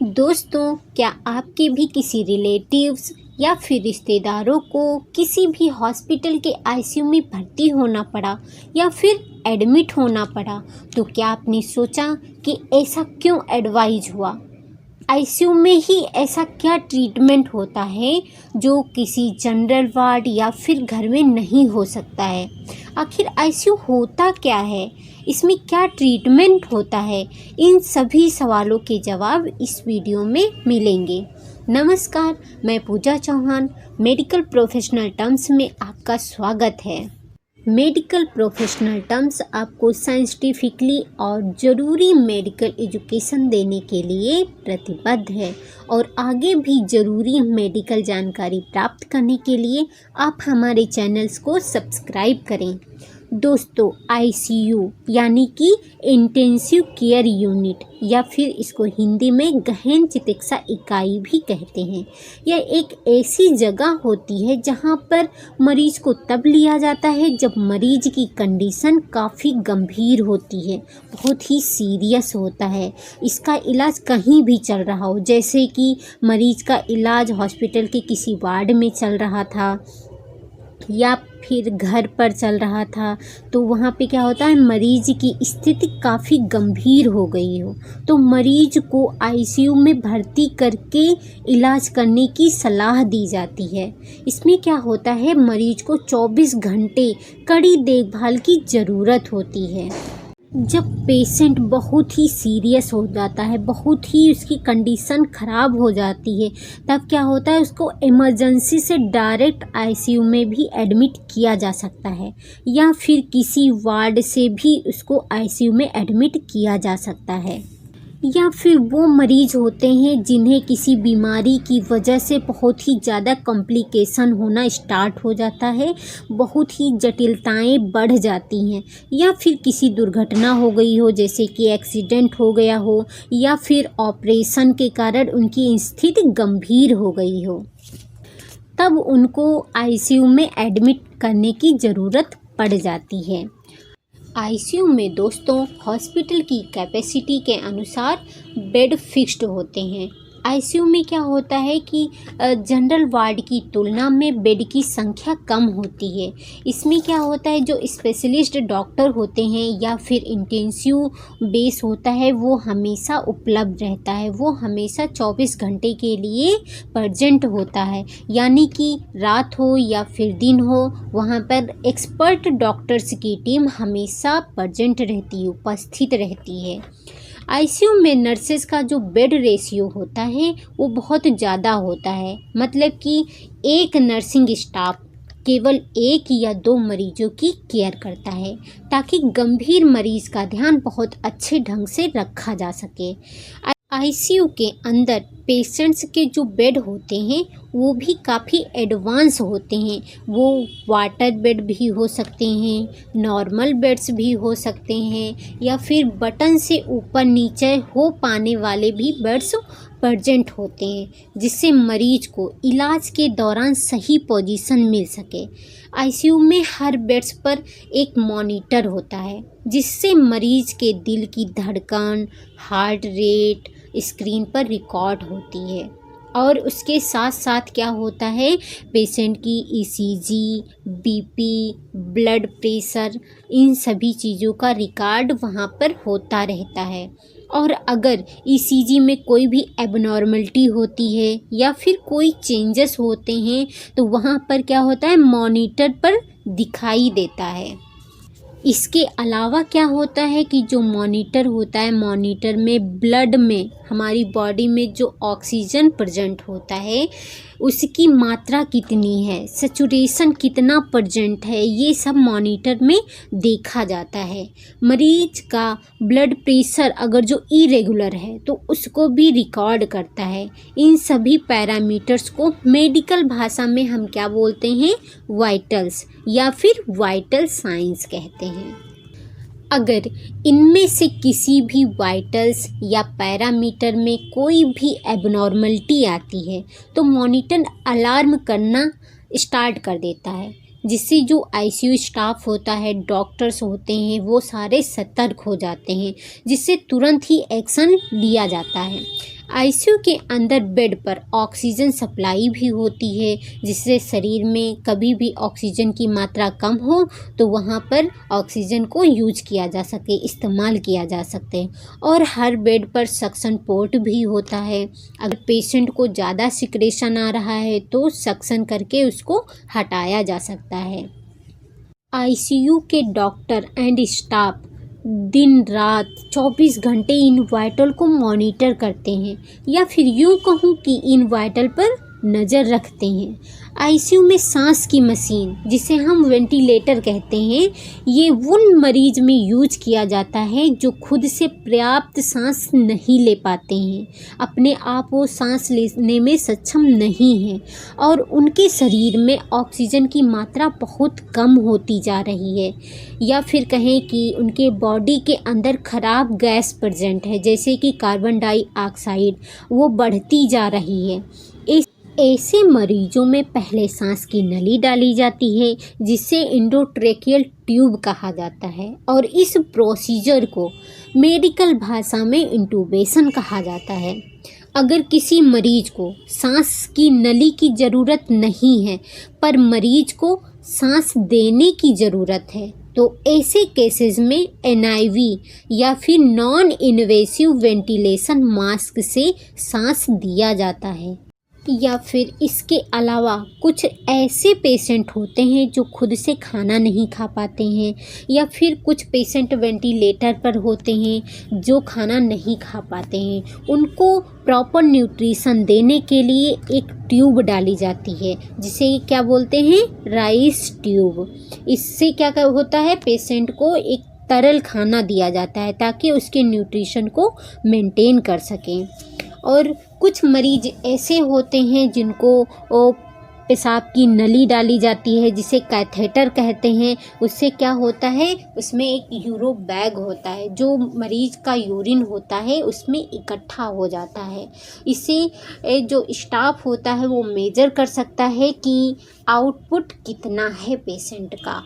दोस्तों, क्या आपके भी किसी रिलेटिव्स या फिर रिश्तेदारों को किसी भी हॉस्पिटल के आईसीयू में भर्ती होना पड़ा या फिर एडमिट होना पड़ा, तो क्या आपने सोचा कि ऐसा क्यों एडवाइज हुआ? आईसीयू में ही ऐसा क्या ट्रीटमेंट होता है जो किसी जनरल वार्ड या फिर घर में नहीं हो सकता है? आखिर आईसीयू होता क्या है? इसमें क्या ट्रीटमेंट होता है? इन सभी सवालों के जवाब इस वीडियो में मिलेंगे। नमस्कार, मैं पूजा चौहान, मेडिकल प्रोफेशनल टर्म्स में आपका स्वागत है। मेडिकल प्रोफेशनल टर्म्स आपको साइंटिफिकली और ज़रूरी मेडिकल एजुकेशन देने के लिए प्रतिबद्ध है और आगे भी ज़रूरी मेडिकल जानकारी प्राप्त करने के लिए आप हमारे चैनल्स को सब्सक्राइब करें। दोस्तों, आईसीयू यानी कि इंटेंसिव केयर यूनिट या फिर इसको हिंदी में गहन चिकित्सा इकाई भी कहते हैं। यह एक ऐसी जगह होती है जहां पर मरीज को तब लिया जाता है जब मरीज की कंडीशन काफ़ी गंभीर होती है, बहुत ही सीरियस होता है। इसका इलाज कहीं भी चल रहा हो, जैसे कि मरीज का इलाज हॉस्पिटल के किसी वार्ड में चल रहा था या फिर घर पर चल रहा था, तो वहाँ पे क्या होता है, मरीज की स्थिति काफ़ी गंभीर हो गई हो तो मरीज को आईसीयू में भर्ती करके इलाज करने की सलाह दी जाती है। इसमें क्या होता है, मरीज को 24 घंटे कड़ी देखभाल की ज़रूरत होती है। जब पेशेंट बहुत ही सीरियस हो जाता है, बहुत ही उसकी कंडीशन ख़राब हो जाती है, तब क्या होता है, उसको इमरजेंसी से डायरेक्ट आईसीयू में भी एडमिट किया जा सकता है या फिर किसी वार्ड से भी उसको आईसीयू में एडमिट किया जा सकता है। या फिर वो मरीज होते हैं जिन्हें किसी बीमारी की वजह से बहुत ही ज़्यादा कॉम्प्लिकेशन होना स्टार्ट हो जाता है, बहुत ही जटिलताएं बढ़ जाती हैं, या फिर किसी दुर्घटना हो गई हो, जैसे कि एक्सीडेंट हो गया हो या फिर ऑपरेशन के कारण उनकी स्थिति गंभीर हो गई हो, तब उनको आईसीयू में एडमिट करने की ज़रूरत पड़ जाती है। आईसीयू में दोस्तों, हॉस्पिटल की कैपेसिटी के अनुसार बेड फिक्स्ड होते हैं। आईसीयू में क्या होता है कि जनरल वार्ड की तुलना में बेड की संख्या कम होती है। इसमें क्या होता है, जो स्पेशलिस्ट डॉक्टर होते हैं या फिर इंटेंसिव बेस होता है, वो हमेशा उपलब्ध रहता है, वो हमेशा 24 घंटे के लिए प्रेजेंट होता है। यानी कि रात हो या फिर दिन हो, वहाँ पर एक्सपर्ट डॉक्टर्स की टीम हमेशा प्रेजेंट रहती है, उपस्थित रहती है। आईसीयू में नर्सेज का जो बेड रेशियो होता है वो बहुत ज़्यादा होता है, मतलब कि एक नर्सिंग स्टाफ केवल 1 या 2 मरीजों की केयर करता है, ताकि गंभीर मरीज का ध्यान बहुत अच्छे ढंग से रखा जा सके। आईसीयू के अंदर पेशेंट्स के जो बेड होते हैं वो भी काफ़ी एडवांस होते हैं। वो वाटर बेड भी हो सकते हैं, नॉर्मल बेड्स भी हो सकते हैं, या फिर बटन से ऊपर नीचे हो पाने वाले भी बेड्स प्रेजेंट होते हैं, जिससे मरीज को इलाज के दौरान सही पोजीशन मिल सके। आईसीयू में हर बेड्स पर एक मॉनिटर होता है, जिससे मरीज के दिल की धड़कन, हार्ट रेट स्क्रीन पर रिकॉर्ड होती है। और उसके साथ साथ क्या होता है, पेशेंट की ईसीजी, बीपी, ब्लड प्रेशर, इन सभी चीज़ों का रिकॉर्ड वहाँ पर होता रहता है। और अगर ईसीजी में कोई भी एबनॉर्मलिटी होती है या फिर कोई चेंजेस होते हैं, तो वहाँ पर क्या होता है, मॉनिटर पर दिखाई देता है। इसके अलावा क्या होता है कि जो मॉनिटर होता है, मॉनिटर में ब्लड में, हमारी बॉडी में जो ऑक्सीजन प्रेजेंट होता है उसकी मात्रा कितनी है, सैचुरेशन कितना प्रेजेंट है, ये सब मॉनिटर में देखा जाता है। मरीज का ब्लड प्रेशर अगर जो इरेगुलर है तो उसको भी रिकॉर्ड करता है। इन सभी पैरामीटर्स को मेडिकल भाषा में हम क्या बोलते हैं, वाइटल्स या फिर वाइटल साइंस कहते हैं। अगर इनमें से किसी भी वाइटल्स या पैरामीटर में कोई भी एबनॉर्मलिटी आती है तो मॉनिटर अलार्म करना स्टार्ट कर देता है, जिससे जो आईसीयू स्टाफ होता है, डॉक्टर्स होते हैं, वो सारे सतर्क हो जाते हैं, जिससे तुरंत ही एक्शन लिया जाता है। आईसीयू के अंदर बेड पर ऑक्सीजन सप्लाई भी होती है, जिससे शरीर में कभी भी ऑक्सीजन की मात्रा कम हो तो वहाँ पर ऑक्सीजन को यूज किया जा सके, इस्तेमाल किया जा सकते। और हर बेड पर सक्शन पोर्ट भी होता है। अगर पेशेंट को ज़्यादा सिक्रेशन आ रहा है तो सक्शन करके उसको हटाया जा सकता है। आईसीयू के डॉक्टर एंड स्टाफ दिन रात 24 घंटे इन वाइटल को मॉनिटर करते हैं, या फिर यूँ कहूँ कि इन वाइटल पर नज़र रखते हैं। आईसीयू में सांस की मशीन, जिसे हम वेंटिलेटर कहते हैं, ये उन मरीज में यूज किया जाता है जो खुद से पर्याप्त सांस नहीं ले पाते हैं, अपने आप वो सांस लेने में सक्षम नहीं हैं और उनके शरीर में ऑक्सीजन की मात्रा बहुत कम होती जा रही है, या फिर कहें कि उनके बॉडी के अंदर खराब गैस प्रेजेंट है, जैसे कि कार्बन डाइऑक्साइड, वो बढ़ती जा रही है। ऐसे मरीजों में पहले सांस की नली डाली जाती है, जिसे एंडोट्रेकियल ट्यूब कहा जाता है, और इस प्रोसीजर को मेडिकल भाषा में इंटूबेशन कहा जाता है। अगर किसी मरीज को सांस की नली की ज़रूरत नहीं है पर मरीज को सांस देने की ज़रूरत है, तो ऐसे केसेस में एनआईवी या फिर नॉन इन्वेसिव वेंटिलेशन मास्क से सांस दिया जाता है। या फिर इसके अलावा कुछ ऐसे पेशेंट होते हैं जो खुद से खाना नहीं खा पाते हैं, या फिर कुछ पेशेंट वेंटिलेटर पर होते हैं जो खाना नहीं खा पाते हैं, उनको प्रॉपर न्यूट्रिशन देने के लिए एक ट्यूब डाली जाती है, जिसे क्या बोलते हैं, राइस ट्यूब। इससे क्या होता है, पेशेंट को एक तरल खाना दिया जाता है ताकि उसके न्यूट्रिशन को मेंटेन कर सकें। और कुछ मरीज ऐसे होते हैं जिनको पेशाब की नली डाली जाती है, जिसे कैथेटर कहते हैं। उससे क्या होता है, उसमें एक यूरो बैग होता है, जो मरीज का यूरिन होता है उसमें इकट्ठा हो जाता है। इससे जो स्टाफ होता है वो मेजर कर सकता है कि आउटपुट कितना है पेशेंट का।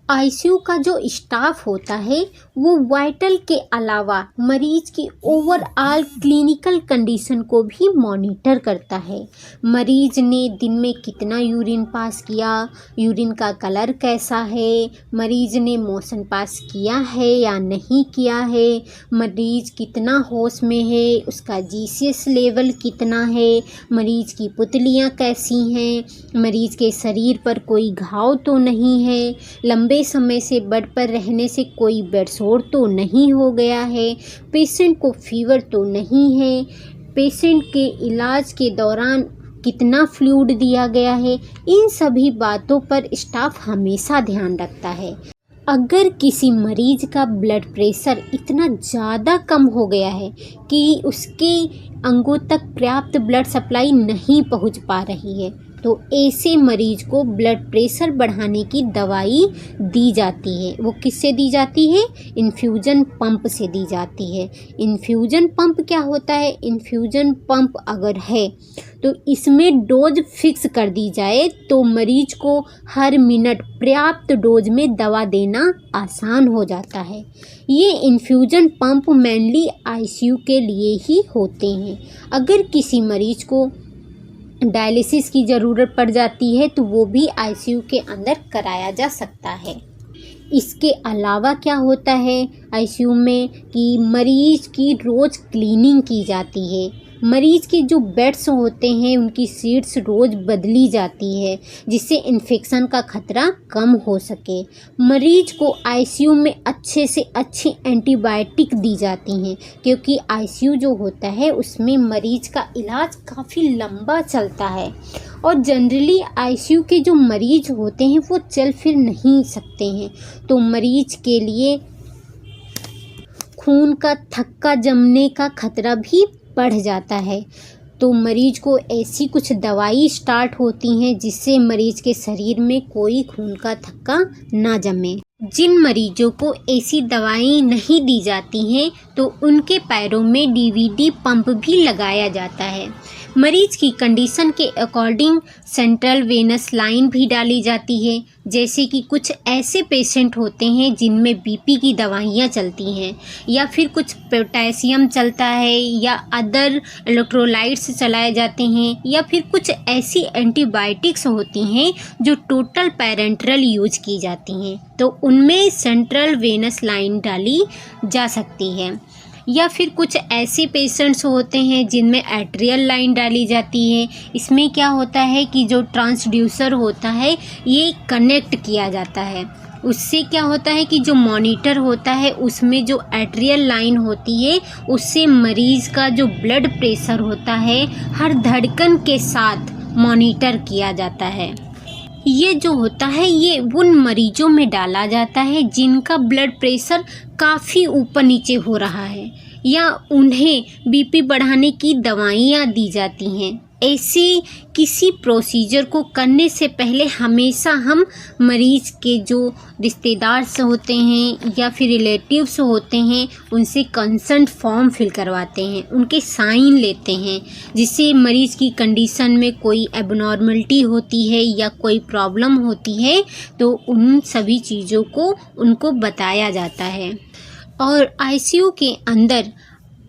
आईसीयू का जो स्टाफ होता है वो वाइटल के अलावा मरीज की ओवरऑल क्लिनिकल कंडीशन को भी मॉनिटर करता है। मरीज ने दिन में कितना यूरिन पास किया, यूरिन का कलर कैसा है, मरीज ने मोशन पास किया है या नहीं किया है, मरीज कितना होश में है, उसका जीसीएस लेवल कितना है, मरीज की पुतलियाँ कैसी हैं, मरीज के शरीर पर कोई घाव तो नहीं है, लंबे समय से बेड पर रहने से कोई बेड सोर तो नहीं हो गया है, पेशेंट को फीवर तो नहीं है, पेशेंट के इलाज के दौरान कितना फ्लूइड दिया गया है। इन सभी बातों पर स्टाफ हमेशा ध्यान रखता है। अगर किसी मरीज का ब्लड प्रेशर इतना ज़्यादा कम हो गया है कि उसके अंगों तक पर्याप्त ब्लड सप्लाई नहीं पहुंच पा रही है, तो ऐसे मरीज को ब्लड प्रेशर बढ़ाने की दवाई दी जाती है। वो किससे दी जाती है, इन्फ्यूजन पंप से दी जाती है। इन्फ्यूजन पंप क्या होता है, इन्फ्यूजन पंप अगर है तो इसमें डोज फिक्स कर दी जाए तो मरीज को हर मिनट पर्याप्त डोज में दवा देना आसान हो जाता है। ये इन्फ्यूजन पंप मेनली आईसीयू के लिए ही होते हैं। अगर किसी मरीज को डायलिसिस की ज़रूरत पड़ जाती है तो वो भी आईसीयू के अंदर कराया जा सकता है। इसके अलावा क्या होता है आईसीयू में कि मरीज की रोज़ क्लीनिंग की जाती है। मरीज के जो बेड्स होते हैं उनकी सीट्स रोज़ बदली जाती है, जिससे इन्फेक्शन का खतरा कम हो सके। मरीज को आईसीयू में अच्छे से अच्छी एंटीबायोटिक दी जाती हैं, क्योंकि आईसीयू जो होता है उसमें मरीज का इलाज काफ़ी लंबा चलता है, और जनरली आईसीयू के जो मरीज होते हैं वो चल फिर नहीं सकते हैं, तो मरीज के लिए खून का थक्का जमने का खतरा भी बढ़ जाता है। तो मरीज को ऐसी कुछ दवाई स्टार्ट होती हैं जिससे मरीज के शरीर में कोई खून का थक्का ना जमे। जिन मरीजों को ऐसी दवाई नहीं दी जाती हैं तो उनके पैरों में डीवीडी पंप भी लगाया जाता है। मरीज की कंडीशन के अकॉर्डिंग सेंट्रल वेनस लाइन भी डाली जाती है, जैसे कि कुछ ऐसे पेशेंट होते हैं जिनमें बीपी की दवाइयाँ चलती हैं, या फिर कुछ पोटेशियम चलता है, या अदर इलेक्ट्रोलाइट्स चलाए जाते हैं, या फिर कुछ ऐसी एंटीबायोटिक्स होती हैं जो टोटल पैरेंटरल यूज की जाती हैं, तो उनमें सेंट्रल वेनस लाइन डाली जा सकती है। या फिर कुछ ऐसे पेशेंट्स होते हैं जिनमें एट्रियल लाइन डाली जाती है। इसमें क्या होता है कि जो ट्रांसड्यूसर होता है ये कनेक्ट किया जाता है, उससे क्या होता है कि जो मॉनिटर होता है उसमें जो एट्रियल लाइन होती है उससे मरीज़ का जो ब्लड प्रेशर होता है हर धड़कन के साथ मॉनिटर किया जाता है। ये जो होता है ये उन मरीजों में डाला जाता है जिनका ब्लड प्रेशर काफ़ी ऊपर नीचे हो रहा है, या उन्हें बीपी बढ़ाने की दवाइयाँ दी जाती हैं। ऐसे किसी प्रोसीजर को करने से पहले हमेशा हम मरीज़ के जो रिश्तेदार से होते हैं या फिर रिलेटिव्स होते हैं उनसे कंसेंट फॉर्म फिल करवाते हैं, उनके साइन लेते हैं, जिससे मरीज़ की कंडीशन में कोई एबनॉर्मलिटी होती है या कोई प्रॉब्लम होती है तो उन सभी चीज़ों को उनको बताया जाता है। और आईसीयू के अंदर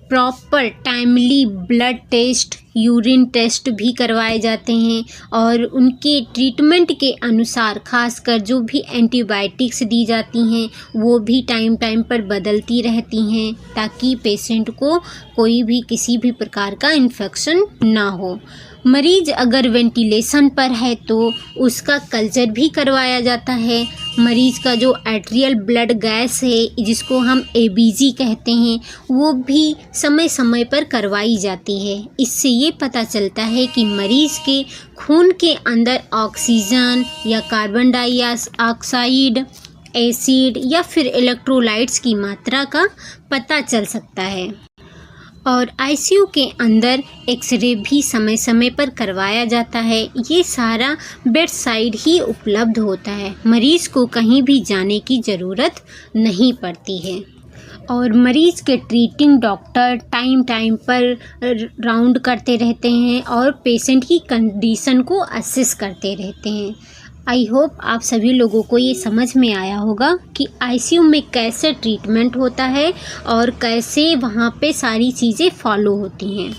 proper timely blood test, urine test भी करवाए जाते हैं, और उनके ट्रीटमेंट के अनुसार खासकर जो भी एंटीबायोटिक्स दी जाती हैं वो भी टाइम टाइम पर बदलती रहती हैं ताकि पेशेंट को कोई भी किसी भी प्रकार का इन्फेक्शन ना हो। मरीज अगर वेंटिलेशन पर है तो उसका कल्चर भी करवाया जाता है। मरीज़ का जो एट्रियल ब्लड गैस है जिसको हम एबीजी कहते हैं वो भी समय समय पर करवाई जाती है। इससे ये पता चलता है कि मरीज़ के खून के अंदर ऑक्सीजन या कार्बन डाइऑक्साइड, एसिड या फिर इलेक्ट्रोलाइट्स की मात्रा का पता चल सकता है। और आईसीयू के अंदर एक्सरे भी समय समय पर करवाया जाता है। ये सारा बेड साइड ही उपलब्ध होता है, मरीज़ को कहीं भी जाने की ज़रूरत नहीं पड़ती है। और मरीज़ के ट्रीटिंग डॉक्टर टाइम टाइम पर राउंड करते रहते हैं और पेशेंट की कंडीशन को असेस करते रहते हैं। आई होप आप सभी लोगों को ये समझ में आया होगा कि आईसीयू में कैसे ट्रीटमेंट होता है और कैसे वहाँ पे सारी चीज़ें फॉलो होती हैं।